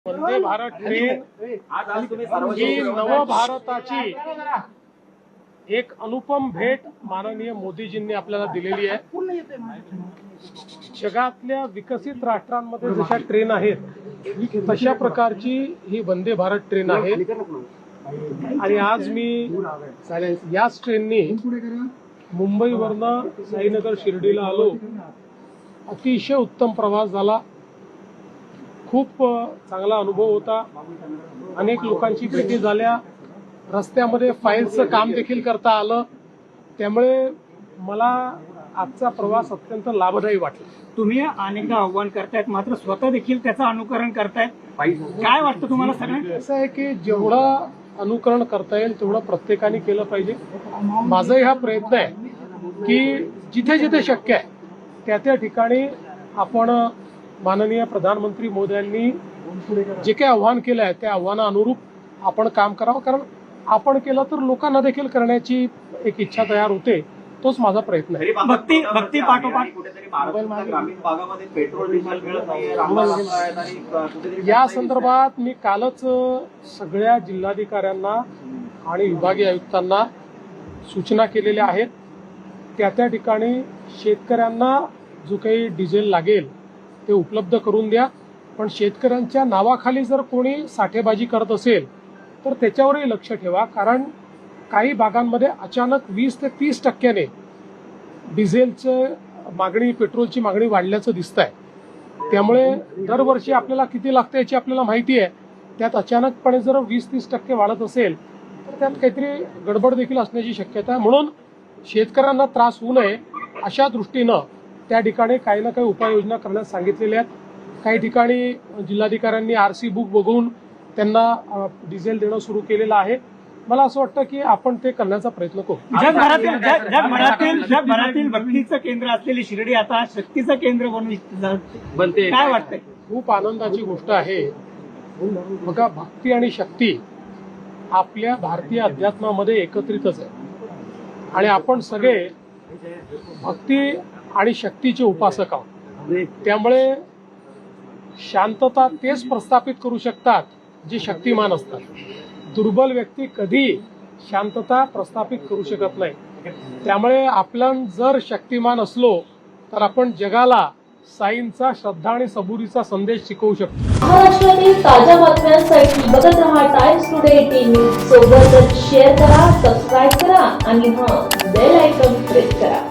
Vande Bharat train ही नवभारताची एक अनुपम भेट माननीय मोदीजींनी आपल्याला दिलेली आहे। जगातल्या विकसित राष्ट्रांमध्ये जशा ट्रेन आहेत तशा प्रकारची ही वंदे भारत ट्रेन आहे आणि आज मी याच ट्रेननी मुंबईवरनं साईनगर शिर्डीला आलो। अतिशय उत्तम प्रवास झाला, खूप चांगला अनुभव होता। अनेक लोकांची भेटी झाल्या, रस्त्यामध्ये फाईलचं काम देखील करता आलं, त्यामुळे मला आजचा प्रवास अत्यंत लाभदायी वाटला। तुम्ही अनेकदा आव्हान करतायत मात्र स्वतः देखील त्याचं अनुकरण करतायत, काय वाटतं तुम्हाला? सगळं असं आहे की जेवढं अनुकरण करता येईल तेवढं प्रत्येकाने केलं पाहिजे। माझाही हा प्रयत्न आहे की जिथे जिथे शक्य आहे त्या त्या ठिकाणी आपण माननीय प्रधानमंत्री मोदयांनी जे काही आव्हान केलं आहे त्या आव्हाना अनुरूप आपण काम करावं, कारण आपण केलं तर लोकांना देखील करण्याची एक इच्छा तयार होते। तोच माझा प्रयत्न आहे। भक्ती पाठोपाठ ग्रामीण भागामध्ये पेट्रोल डिझेल मिळत नाही, या संदर्भात मी कालच सगळ्या जिल्हाधिकाऱ्यांना आणि विभागीय आयुक्तांना सूचना केलेल्या आहेत। त्या त्या ठिकाणी शेतकऱ्यांना जो काही डिझेल लागेल ते उपलब्ध करून द्या, पण शेतकऱ्यांच्या नावाखाली जर कोणी साठेबाजी करत असेल तर त्याच्यावरही लक्ष ठेवा, कारण काही भागांमध्ये अचानक 20 ते 30% डिझेलचं मागणी, पेट्रोलची मागणी वाढल्याचं दिसतंय। त्यामुळे दरवर्षी आपल्याला किती लागतं याची आपल्याला माहिती आहे, त्यात अचानकपणे जर 20-30% वाढत असेल तर त्यात काहीतरी गडबड देखील असण्याची शक्यता आहे। म्हणून शेतकऱ्यांना त्रास होऊ नये अशा दृष्टीनं त्या ठिकाणी काही ना काही उपाययोजना करण्यास सांगितलेल्या आहेत। काही ठिकाणी जिल्हाधिकाऱ्यांनी RC बुक बघून त्यांना डिझेल देणं सुरू केलेलं आहे। मला असं वाटतं की आपण ते करण्याचा प्रयत्न करू। जगभरातील भक्तीचं केंद्र असलेली शिर्डी आता शक्तीचं केंद्र बनते, काय वाटतंय? खूप आनंदाची गोष्ट आहे। बघा, भक्ती आणि शक्ती आपल्या भारतीय अध्यात्मामध्ये एकत्रितच आहे आणि आपण सगळे भक्ती आणि शक्तीचे उपासक आहोत। त्यामुळे शांतता तेच प्रस्थापित करू शकतात जे शक्तिमान असतात। दुर्बल व्यक्ती कधी शांतता प्रस्थापित करू शकत नाही। त्यामुळे आपण जर शक्तिमान असलो तर आपण जगाला साईंचा श्रद्धा आणि सबुरीचा संदेश शिकवू शकतो। महाराष्ट्रातील ताज्या बातम्यांसाठी बघत रहा टाइम्स टुडे टीव्ही। सोबतच शेअर करा, सबस्क्राईब करा आणि बेल आयकॉन प्रेस करा।